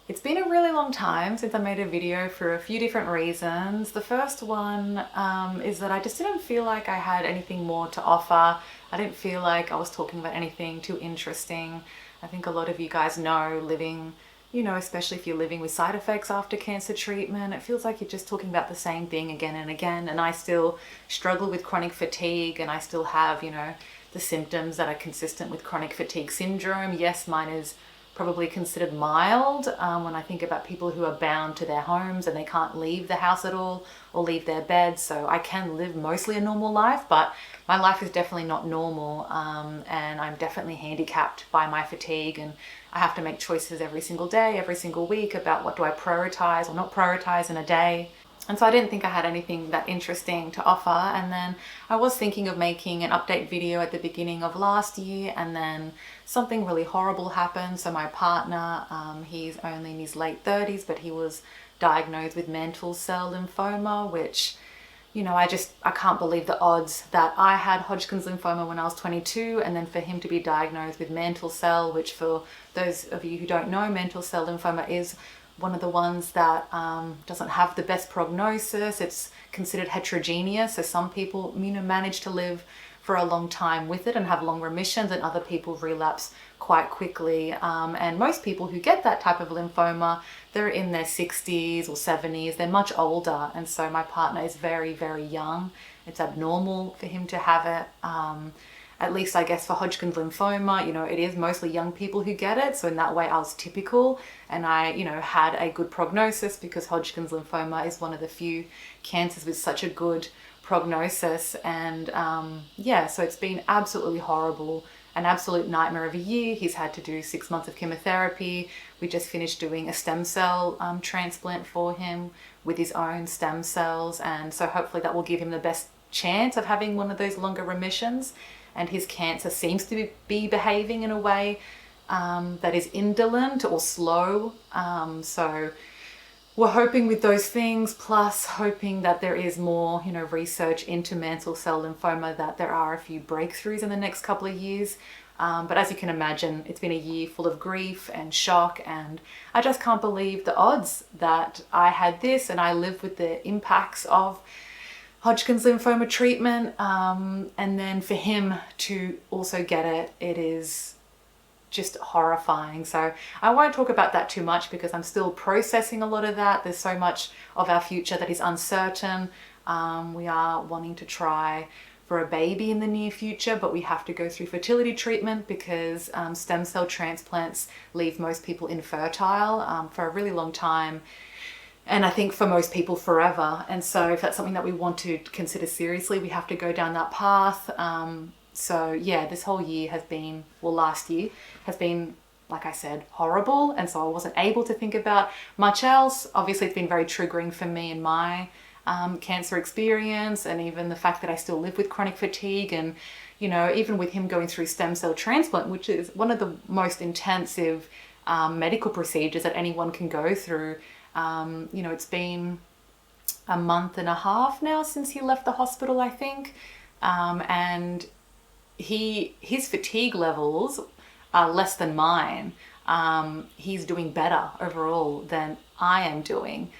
It's been a really long time since I made a video for a few different reasons. The first one is that I just didn't feel like I had anything more to offer. I didn't feel like I was talking about anything too interesting. I think a lot of you guys know living, especially if you're living with side effects after cancer treatment, it feels like you're just talking about the same thing again and again. And I still struggle with chronic fatigue, and I still have, the symptoms that are consistent with chronic fatigue syndrome. Yes, mine is probably considered mild when I think about people who are bound to their homes and they can't leave the house at all or leave their beds. So I can live mostly a normal life, but my life is definitely not normal, and I'm definitely handicapped by my fatigue, and I have to make choices every single day, every single week about what do I prioritize or not prioritize in a day. And so I didn't think I had anything that interesting to offer. And then I was thinking of making an update video at the beginning of last year, and then something really horrible happened. So my partner, he's only in his late 30s, but he was diagnosed with mantle cell lymphoma, which, I can't believe the odds that I had Hodgkin's lymphoma when I was 22, and then for him to be diagnosed with mantle cell, which for those of you who don't know, mantle cell lymphoma is one of the ones that doesn't have the best prognosis. It's considered heterogeneous, so some people manage to live for a long time with it and have long remissions, and other people relapse quite quickly. And most people who get that type of lymphoma, they're in their 60s or 70s, they're much older. And so my partner is very, very young. It's abnormal for him to have it. At least I guess for Hodgkin's lymphoma, it is mostly young people who get it. So in that way I was typical, and I, had a good prognosis because Hodgkin's lymphoma is one of the few cancers with such a good prognosis. And so it's been absolutely horrible, an absolute nightmare of a year. He's had to do 6 months of chemotherapy. We just finished doing a stem cell transplant for him with his own stem cells. And so hopefully that will give him the best chance of having one of those longer remissions. And his cancer seems to be behaving in a way that is indolent or slow. So we're hoping with those things, plus hoping that there is more, research into mantle cell lymphoma, that there are a few breakthroughs in the next couple of years. But as you can imagine, it's been a year full of grief and shock, and I just can't believe the odds that I had this and I live with the impacts of Hodgkin's lymphoma treatment, and then for him to also get it, it is just horrifying. So I won't talk about that too much because I'm still processing a lot of that. There's so much of our future that is uncertain. We are wanting to try for a baby in the near future, but we have to go through fertility treatment because stem cell transplants leave most people infertile for a really long time. And I think for most people forever. And so if that's something that we want to consider seriously, we have to go down that path. This whole year has been, last year has been, like I said, horrible. And so I wasn't able to think about much else. Obviously, it's been very triggering for me in my cancer experience, and even the fact that I still live with chronic fatigue. And, even with him going through stem cell transplant, which is one of the most intensive medical procedures that anyone can go through. It's been a month and a half now since he left the hospital, I think. And his fatigue levels are less than mine. He's doing better overall than I am doing,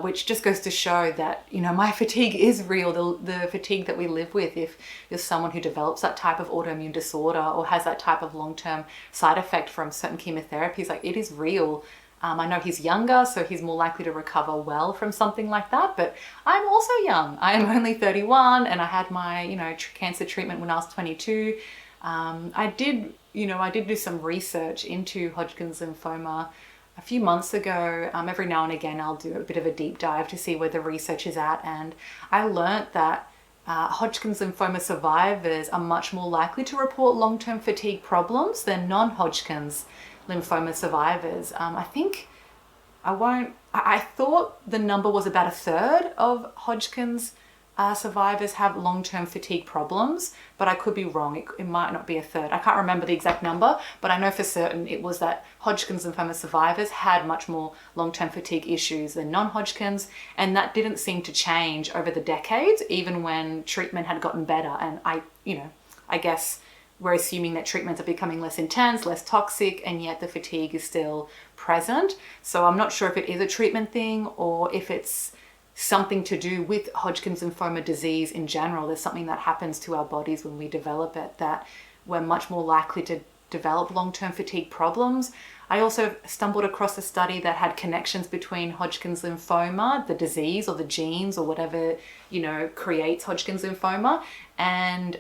which just goes to show that, my fatigue is real. The fatigue that we live with, if you're someone who develops that type of autoimmune disorder or has that type of long-term side effect from certain chemotherapies, it is real. I know he's younger, so he's more likely to recover well from something like that, but I'm also young. I am only 31, and I had my, cancer treatment when I was 22. I did do some research into Hodgkin's lymphoma a few months ago. Every now and again, I'll do a bit of a deep dive to see where the research is at, and I learnt that Hodgkin's lymphoma survivors are much more likely to report long-term fatigue problems than non-Hodgkin's lymphoma survivors. I thought the number was about a third of Hodgkin's survivors have long-term fatigue problems, but I could be wrong. It might not be a third. I can't remember the exact number, but I know for certain it was that Hodgkin's lymphoma survivors had much more long-term fatigue issues than non-Hodgkin's, and that didn't seem to change over the decades, even when treatment had gotten better. And I guess we're assuming that treatments are becoming less intense, less toxic, and yet the fatigue is still present. So I'm not sure if it is a treatment thing or if it's something to do with Hodgkin's lymphoma disease in general. There's something that happens to our bodies when we develop it, that we're much more likely to develop long-term fatigue problems. I also stumbled across a study that had connections between Hodgkin's lymphoma, the disease or the genes or whatever, creates Hodgkin's lymphoma, and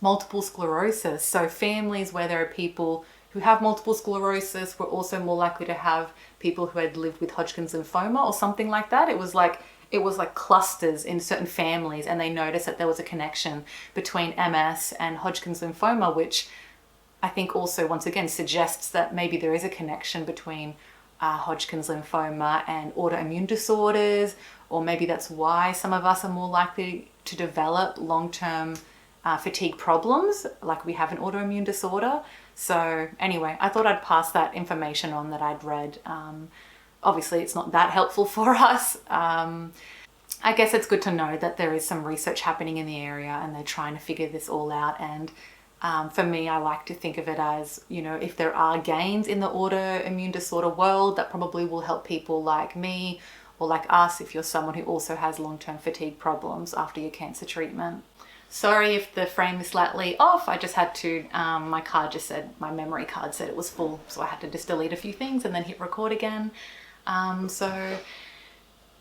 multiple sclerosis. So families where there are people who have multiple sclerosis were also more likely to have people who had lived with Hodgkin's lymphoma or something like that. It was like clusters in certain families, and they noticed that there was a connection between MS and Hodgkin's lymphoma, which I think also once again suggests that maybe there is a connection between Hodgkin's lymphoma and autoimmune disorders, or maybe that's why some of us are more likely to develop long-term fatigue problems, like we have an autoimmune disorder. So anyway, I thought I'd pass that information on that I'd read. Obviously, it's not that helpful for us. I guess it's good to know that there is some research happening in the area and they're trying to figure this all out. And for me, I like to think of it as, if there are gains in the autoimmune disorder world, that probably will help people like me or like us if you're someone who also has long-term fatigue problems after your cancer treatment. Sorry if the frame is slightly off. I just had to, my memory card said it was full, so I had to just delete a few things and then hit record again. So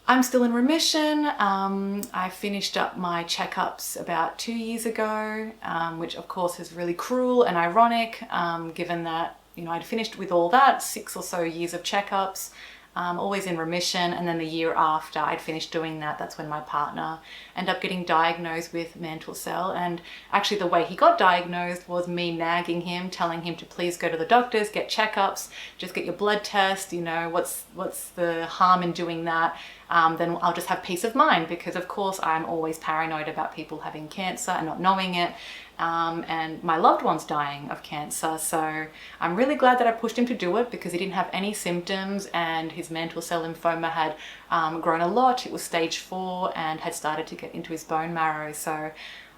I'm still in remission. I finished up my checkups about 2 years ago, which of course is really cruel and ironic, given that, I'd finished with all that, 6 or so years of checkups. Always in remission, and then the year after I'd finished doing that, that's when my partner ended up getting diagnosed with mantle cell. And actually the way he got diagnosed was me nagging him, telling him to please go to the doctors, get checkups, just get your blood test, what's the harm in doing that? Then I'll just have peace of mind, because of course I'm always paranoid about people having cancer and not knowing it. And my loved one's dying of cancer. So I'm really glad that I pushed him to do it, because he didn't have any symptoms and his mantle cell lymphoma had grown a lot. It was stage 4 and had started to get into his bone marrow. So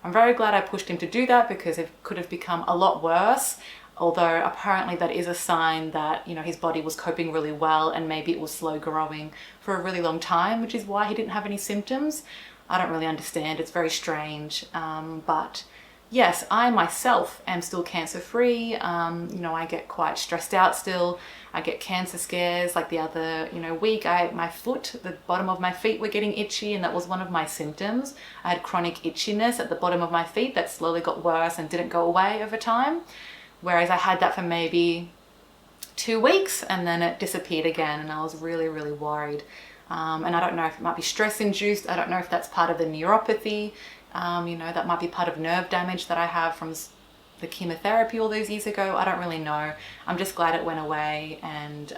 I'm very glad I pushed him to do that, because it could have become a lot worse. Although apparently that is a sign that, his body was coping really well and maybe it was slow growing for a really long time, which is why he didn't have any symptoms. I don't really understand. It's very strange. But yes, I myself am still cancer-free. I get quite stressed out still. I get cancer scares. Like the other, week, my foot, the bottom of my feet were getting itchy, and that was one of my symptoms. I had chronic itchiness at the bottom of my feet that slowly got worse and didn't go away over time. Whereas I had that for maybe 2 weeks and then it disappeared again, and I was really, really worried. And I don't know if it might be stress-induced. I don't know if that's part of the neuropathy. That might be part of nerve damage that I have from the chemotherapy all those years ago. I don't really know. I'm just glad it went away, and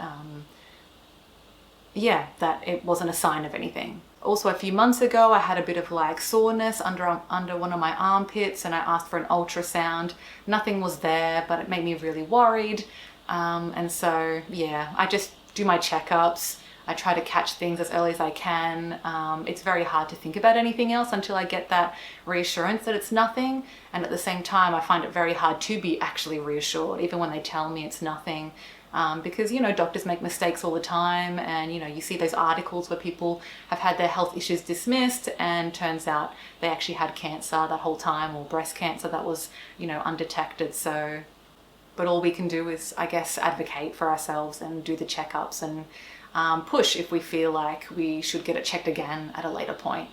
that it wasn't a sign of anything. Also, a few months ago, I had a bit of soreness under one of my armpits, and I asked for an ultrasound. Nothing was there, but it made me really worried. And so, I just do my checkups. I try to catch things as early as I can. It's very hard to think about anything else until I get that reassurance that it's nothing. And at the same time, I find it very hard to be actually reassured, even when they tell me it's nothing. Because, doctors make mistakes all the time, and, you see those articles where people have had their health issues dismissed and turns out they actually had cancer that whole time, or breast cancer that was, undetected. So, but all we can do is, I guess, advocate for ourselves and do the checkups and push if we feel like we should get it checked again at a later point.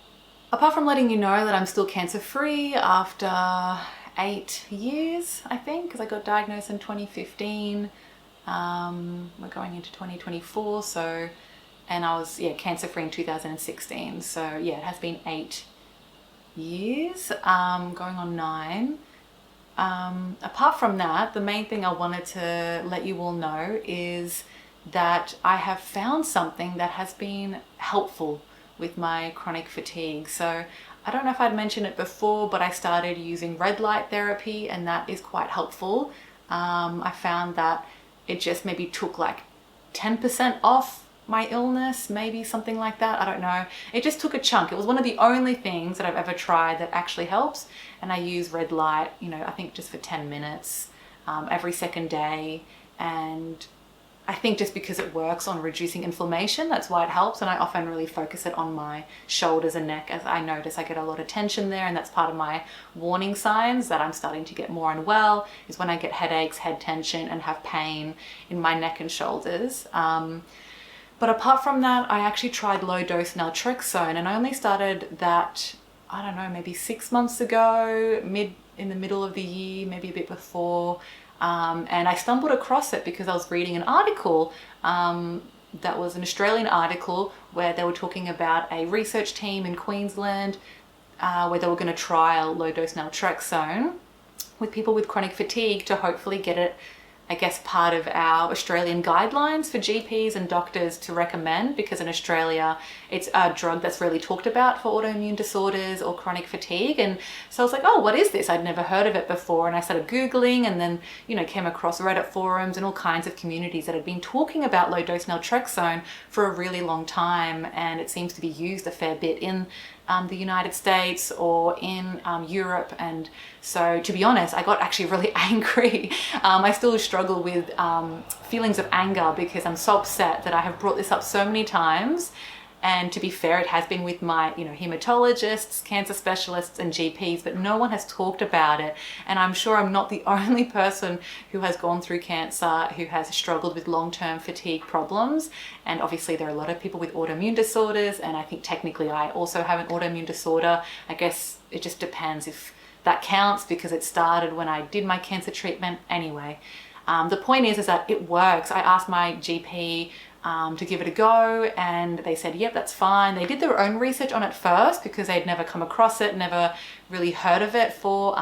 Apart from letting you know that I'm still cancer-free after 8 years, I think, because I got diagnosed in 2015. We're going into 2024, and I was cancer-free in 2016, so it has been 8 years, going on 9. Apart from that, the main thing I wanted to let you all know is that I have found something that has been helpful with my chronic fatigue. So I don't know if I'd mentioned it before, but I started using red light therapy, and that is quite helpful. I found that it just maybe took 10% off my illness, maybe something like that. I don't know. It just took a chunk. It was one of the only things that I've ever tried that actually helps. And I use red light, you know, I think just for 10 minutes every second day. And I think just because it works on reducing inflammation, that's why it helps. And I often really focus it on my shoulders and neck, as I notice I get a lot of tension there. And that's part of my warning signs that I'm starting to get more unwell, is when I get headaches, head tension, and have pain in my neck and shoulders. But apart from that, I actually tried low dose naltrexone, and I only started that, I don't know, maybe 6 months ago, in the middle of the year, maybe a bit before. And I stumbled across it because I was reading an article that was an Australian article where they were talking about a research team in Queensland where they were going to trial low-dose naltrexone with people with chronic fatigue to hopefully get it, I guess, part of our Australian guidelines for GPs and doctors to recommend, because in Australia it's a drug that's really talked about for autoimmune disorders or chronic fatigue. And so I was like, oh, what is this? I'd never heard of it before. And I started Googling, and then, you know, came across Reddit forums and all kinds of communities that had been talking about low-dose naltrexone for a really long time. And it seems to be used a fair bit in the United States or in Europe. And so, to be honest, I got actually really angry. I still struggle with feelings of anger because I'm so upset that I have brought this up so many times. And to be fair, it has been with my, you know, hematologists, cancer specialists, and GPs, but no one has talked about it. And I'm sure I'm not the only person who has gone through cancer who has struggled with long-term fatigue problems. And obviously there are a lot of people with autoimmune disorders, and I think technically I also have an autoimmune disorder. I guess it just depends if that counts, because it started when I did my cancer treatment anyway. The point is that it works. I asked my GP to give it a go, and they said, yep, that's fine. They did their own research on it first because they'd never come across it, never really heard of it for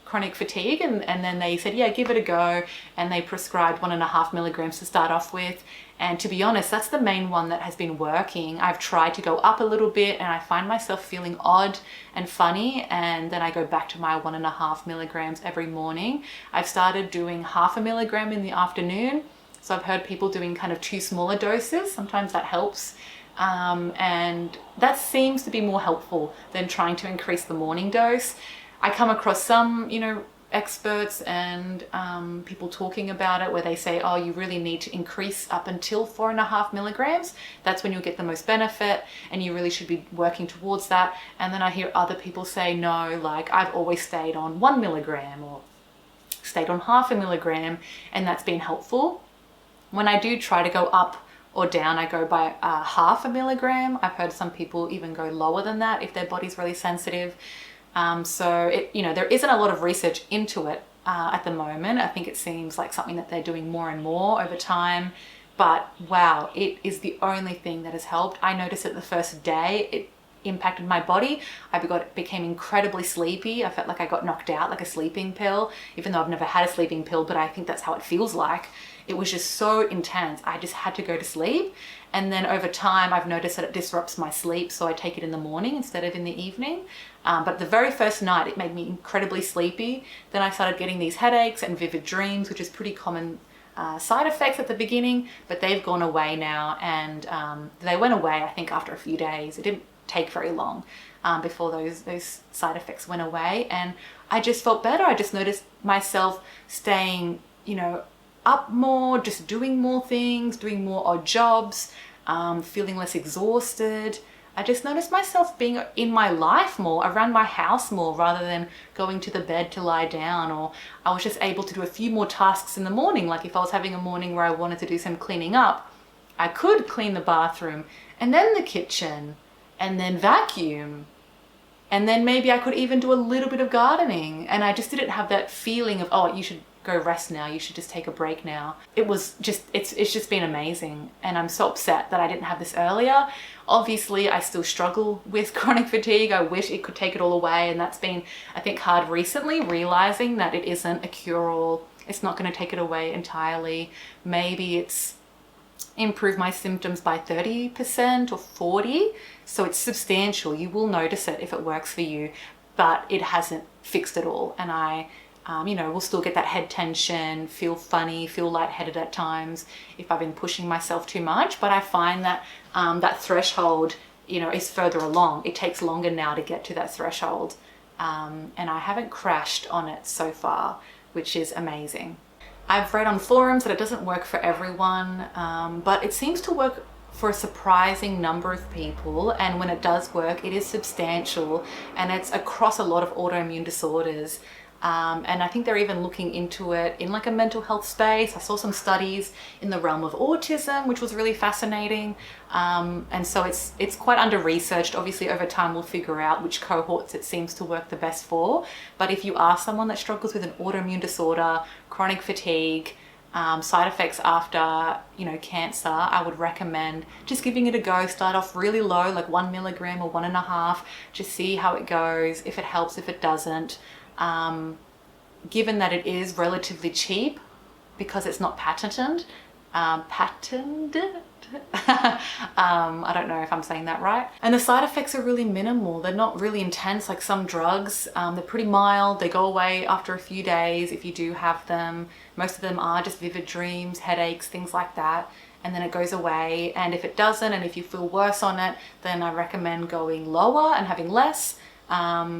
chronic fatigue. And then they said, yeah, give it a go. And they prescribed 1.5 milligrams to start off with. And to be honest, that's the main one that has been working. I've tried to go up a little bit, and I find myself feeling odd and funny. And then I go back to my 1.5 milligrams every morning. I've started doing 0.5 milligram in the afternoon. So I've heard people doing kind of 2 smaller doses. Sometimes that helps. And that seems to be more helpful than trying to increase the morning dose. I come across some, you know, experts and people talking about it where they say, oh, you really need to increase up until 4.5 milligrams. That's when you'll get the most benefit, and you really should be working towards that. And then I hear other people say, no, like I've always stayed on 1 milligram or stayed on 0.5 milligram, and that's been helpful. When I do try to go up or down, I go by 0.5 milligram. I've heard some people even go lower than that if their body's really sensitive. So it, you know, there isn't a lot of research into it at the moment. I think it seems like something that they're doing more and more over time. But wow, it is the only thing that has helped. I noticed it the first day. It impacted my body. Became incredibly sleepy. I felt like I got knocked out like a sleeping pill, even though I've never had a sleeping pill, but I think that's how it feels like. It was just so intense. I just had to go to sleep. And then over time, I've noticed that it disrupts my sleep. So I take it in the morning instead of in the evening. But the very first night, it made me incredibly sleepy. Then I started getting these headaches and vivid dreams, which is pretty common side effects at the beginning, but they've gone away now. And they went away, I think, after a few days. It didn't take very long before those side effects went away. And I just felt better. I just noticed myself staying, you know, up more, just doing more things, doing more odd jobs, feeling less exhausted. I just noticed myself being in my life more, around my house more, rather than going to the bed to lie down. Or I was just able to do a few more tasks in the morning. Like if I was having a morning where I wanted to do some cleaning up, I could clean the bathroom and then the kitchen and then vacuum. And then maybe I could even do a little bit of gardening. And I just didn't have that feeling of, oh, you should go rest now, you should just take a break now. It was just, it's just been amazing. And I'm so upset that I didn't have this earlier. Obviously, I still struggle with chronic fatigue. I wish it could take it all away. And that's been, I think, hard recently, realizing that it isn't a cure-all. It's not going to take it away entirely. Maybe it's improve my symptoms by 30% or 40%. So it's substantial. You will notice it if it works for you, but it hasn't fixed it all. And I You know, will still get that head tension, feel funny, feel lightheaded at times if I've been pushing myself too much. But I find that that threshold, you know, is further along. It takes longer now to get to that threshold. And I haven't crashed on it so far, which is amazing. I've read on forums that it doesn't work for everyone, but it seems to work for a surprising number of people. And when it does work, it is substantial, and it's across a lot of autoimmune disorders. And I think they're even looking into it in like a mental health space. I saw some studies in the realm of autism, which was really fascinating. And so it's quite under-researched. Obviously, over time, we'll figure out which cohorts it seems to work the best for. But if you are someone that struggles with an autoimmune disorder, chronic fatigue, side effects after, you know, cancer, I would recommend just giving it a go. Start off really low, like 1 milligram or 1.5, just see how it goes, if it helps, if it doesn't. Given that it is relatively cheap because it's not patented, I don't know if I'm saying that right. And the side effects are really minimal. They're not really intense like some drugs. They're pretty mild. They go away after a few days if you do have them. Most of them are just vivid dreams, headaches, things like that. And then it goes away. And if it doesn't, and if you feel worse on it, then I recommend going lower and having less.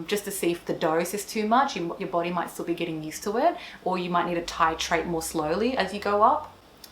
Just to see if the dose is too much. Your body might still be getting used to it, or you might need to titrate more slowly as you go up.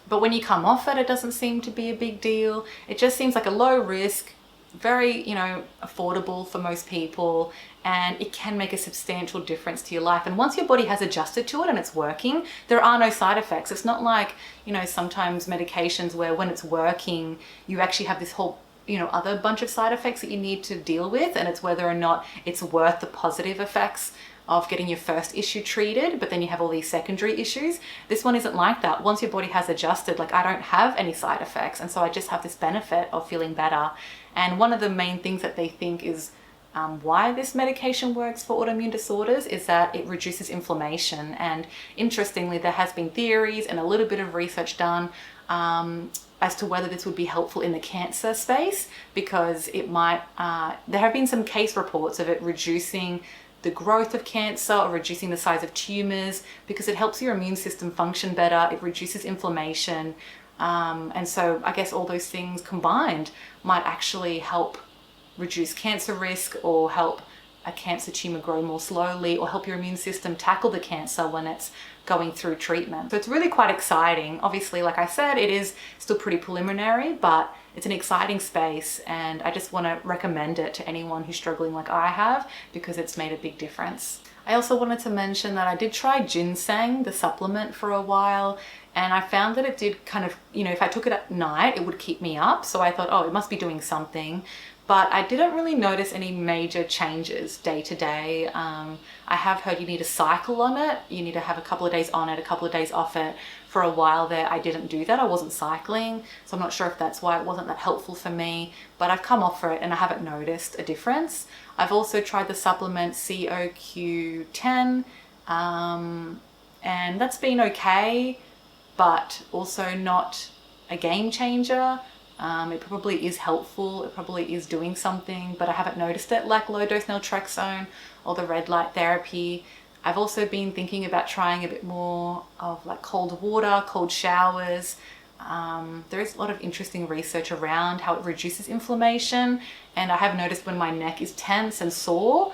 But when you come off it, it doesn't seem to be a big deal. It just seems like a low risk, very, you know, affordable for most people, and it can make a substantial difference to your life. And once your body has adjusted to it and it's working, there are no side effects. It's not like, you know, sometimes medications where when it's working, you actually have this whole, you know, other bunch of side effects that you need to deal with, and it's whether or not it's worth the positive effects of getting your first issue treated, but then you have all these secondary issues. This one isn't like that. Once your body has adjusted, like I don't have any side effects, and so I just have this benefit of feeling better. And one of the main things that they think is why this medication works for autoimmune disorders is that it reduces inflammation. And interestingly, there has been theories and a little bit of research done as to whether this would be helpful in the cancer space, because it might, there have been some case reports of it reducing the growth of cancer or reducing the size of tumors, because it helps your immune system function better, it reduces inflammation. And so I guess all those things combined might actually help reduce cancer risk, or help a cancer tumor grow more slowly, or help your immune system tackle the cancer when it's going through treatment. So it's really quite exciting. Obviously, like I said, it is still pretty preliminary, but it's an exciting space, and I just want to recommend it to anyone who's struggling like I have, because it's made a big difference. I also wanted to mention that I did try ginseng, the supplement, for a while, and I found that it did kind of, you know, if I took it at night, it would keep me up. So I thought, oh, it must be doing something. But I didn't really notice any major changes day to day. I have heard you need a cycle on it. You need to have a couple of days on it, a couple of days off it. For a while there, I didn't do that. I wasn't cycling. So I'm not sure if that's why it wasn't that helpful for me, but I've come off for it and I haven't noticed a difference. I've also tried the supplement COQ10, and that's been okay, but also not a game changer. It probably is helpful, it probably is doing something, but I haven't noticed it like low-dose naltrexone or the red light therapy. I've also been thinking about trying a bit more of like cold water, cold showers. There is a lot of interesting research around how it reduces inflammation, and I have noticed when my neck is tense and sore,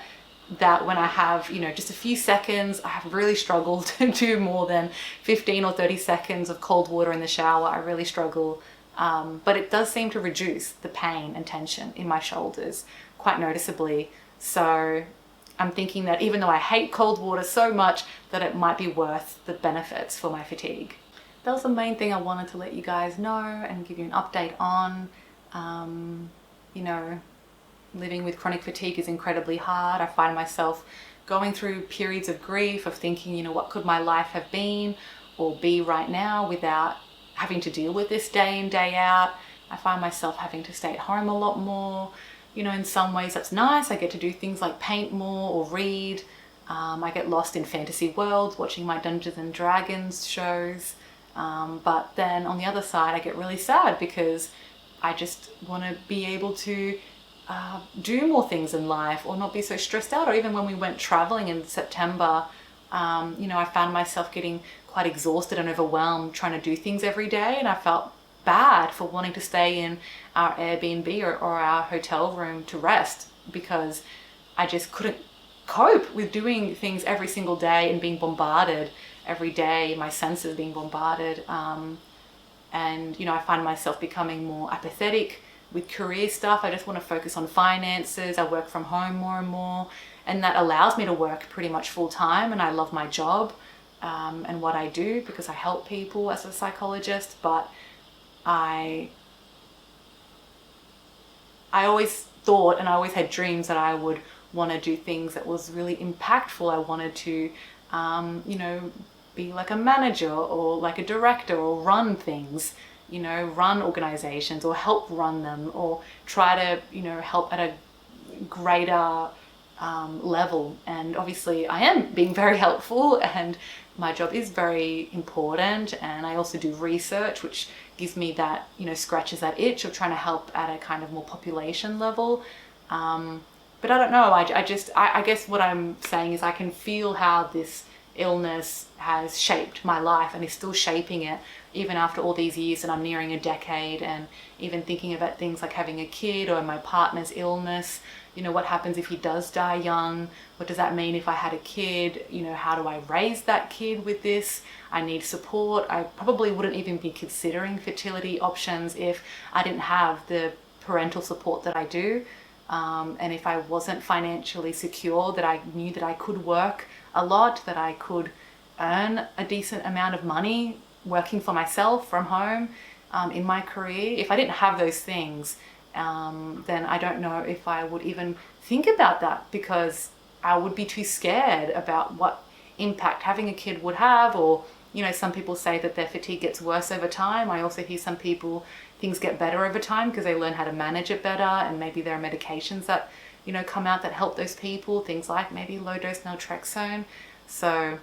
that when I have, you know, just a few seconds, I have really struggled to do more than 15 or 30 seconds of cold water in the shower. I really struggle. But it does seem to reduce the pain and tension in my shoulders quite noticeably. So I'm thinking that even though I hate cold water so much, that it might be worth the benefits for my fatigue. That was the main thing I wanted to let you guys know and give you an update on. You know, living with chronic fatigue is incredibly hard. I find myself going through periods of grief, of thinking, you know, what could my life have been or be right now without having to deal with this day in, day out. I find myself having to stay at home a lot more. You know, in some ways that's nice. I get to do things like paint more or read. I get lost in fantasy worlds, watching my Dungeons and Dragons shows. But then on the other side, I get really sad because I just want to be able to do more things in life, or not be so stressed out. Or even when we went traveling in September, You know, I found myself getting quite exhausted and overwhelmed trying to do things every day, and I felt bad for wanting to stay in our Airbnb or our hotel room to rest, because I just couldn't cope with doing things every single day and being bombarded every day, my senses being bombarded. And, you know, I find myself becoming more apathetic with career stuff. I just want to focus on finances. I work from home more and more, and that allows me to work pretty much full time. And I love my job and what I do, because I help people as a psychologist. But I always thought, and I always had dreams that I would want to do things that was really impactful. I wanted to, you know, be like a manager or like a director, or run things, you know, run organizations or help run them, or try to, you know, help at a greater level. And obviously I am being very helpful, and my job is very important, and I also do research, which gives me that, you know, scratches that itch of trying to help at a kind of more population level. But I don't know, I guess what I'm saying is I can feel how this illness has shaped my life and is still shaping it even after all these years, and I'm nearing a decade, and even thinking about things like having a kid or my partner's illness. You know, what happens if he does die young? What does that mean if I had a kid? You know, how do I raise that kid with this? I need support. I probably wouldn't even be considering fertility options if I didn't have the parental support that I do. And if I wasn't financially secure, that I knew that I could work a lot, that I could earn a decent amount of money working for myself from home in my career. If I didn't have those things, then I don't know if I would even think about that, because I would be too scared about what impact having a kid would have. Or, you know, some people say that their fatigue gets worse over time. I also hear some people things get better over time because they learn how to manage it better, and maybe there are medications that, you know, come out that help those people, things like maybe low dose naltrexone. So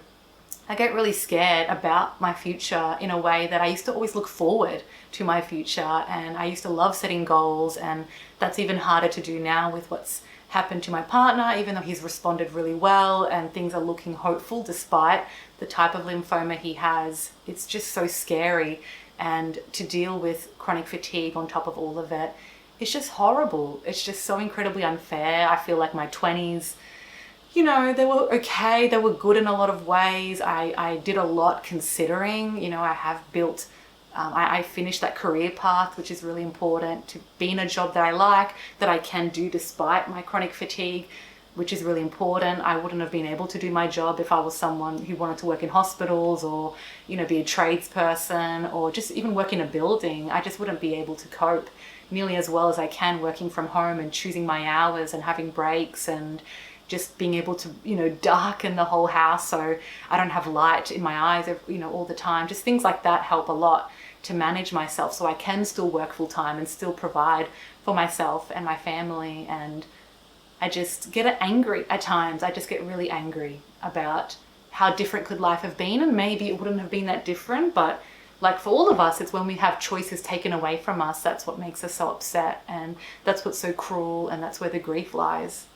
I get really scared about my future in a way that I used to always look forward to my future, and I used to love setting goals, and that's even harder to do now with what's happened to my partner, even though he's responded really well and things are looking hopeful despite the type of lymphoma he has. It's just so scary, and to deal with chronic fatigue on top of all of it, it's just horrible. It's just so incredibly unfair. I feel like my 20s, you know, they were okay, they were good in a lot of ways. I did a lot considering, you know, I have built, I finished that career path, which is really important, to be in a job that I like, that I can do despite my chronic fatigue, which is really important. I wouldn't have been able to do my job if I was someone who wanted to work in hospitals, or, you know, be a tradesperson, or just even work in a building. I just wouldn't be able to cope nearly as well as I can working from home and choosing my hours and having breaks, and just being able to, you know, darken the whole house so I don't have light in my eyes, you know, all the time. Just things like that help a lot to manage myself so I can still work full time and still provide for myself and my family. And I just get angry at times. I just get really angry about how different could life have been, and maybe it wouldn't have been that different, but like for all of us, it's when we have choices taken away from us, that's what makes us so upset, and that's what's so cruel, and that's where the grief lies.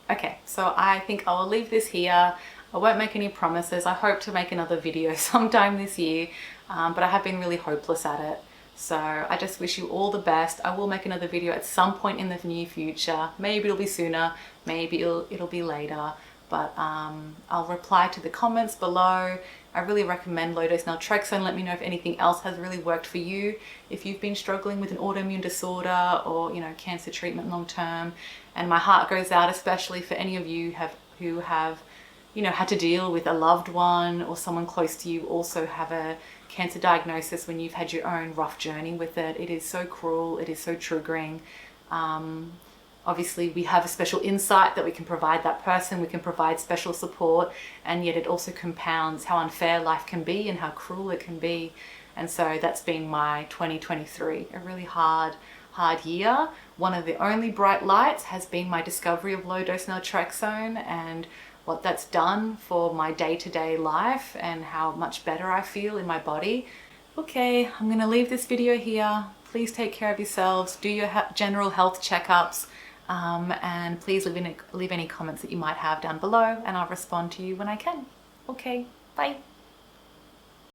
Okay, so I think I will leave this here. I won't make any promises. I hope to make another video sometime this year, but I have been really hopeless at it. So I just wish you all the best. I will make another video at some point in the near future. Maybe it'll be sooner, maybe it'll be later, but I'll reply to the comments below. I really recommend low dose naltrexone. Let me know if anything else has really worked for you. If you've been struggling with an autoimmune disorder, or, you know, cancer treatment long term. And my heart goes out especially for any of you who have, you know, had to deal with a loved one or someone close to you also have a cancer diagnosis when you've had your own rough journey with it. It is so cruel. It is so triggering. Obviously, we have a special insight that we can provide that person, we can provide special support, and yet it also compounds how unfair life can be and how cruel it can be. And so that's been my 2023, a really hard year. One of the only bright lights has been my discovery of low dose naltrexone and what that's done for my day-to-day life and how much better I feel in my body. Okay, I'm gonna leave this video here. Please take care of yourselves, do your general health checkups, and please leave any comments that you might have down below, and I'll respond to you when I can. Okay, bye.